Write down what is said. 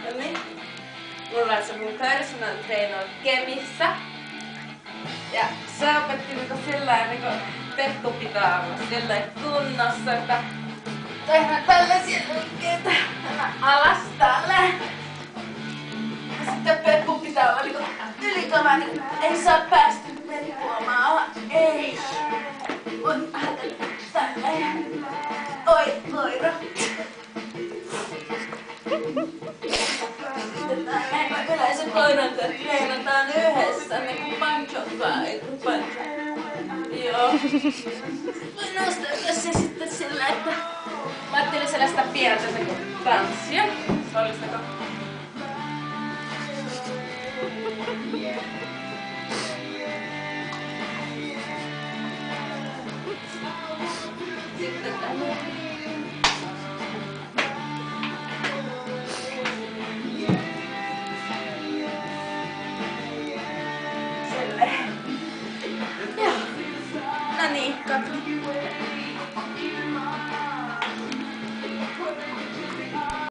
No niin. Mulla on se mun personal trainer Kemissä. Ja se opetti niinku sillain niinku Pekko pitää olla sillain kunnossa, että tehdään tällaisia liikkeitä alas tälle. Ja sitten Pekko pitää olla niinku ylikama, niin ei saa päästä merikuomaa. Ei. On tälleen. Oi, koira. Yleensä koiran treenataan yhdessä, niin kuin panchotkaan, ei kun pancho. Joo. Nostaa se sitten sillä, että mä ajattelin sellaista pientä tanssia. Sallistako? Sitten tänne. No niin, katso.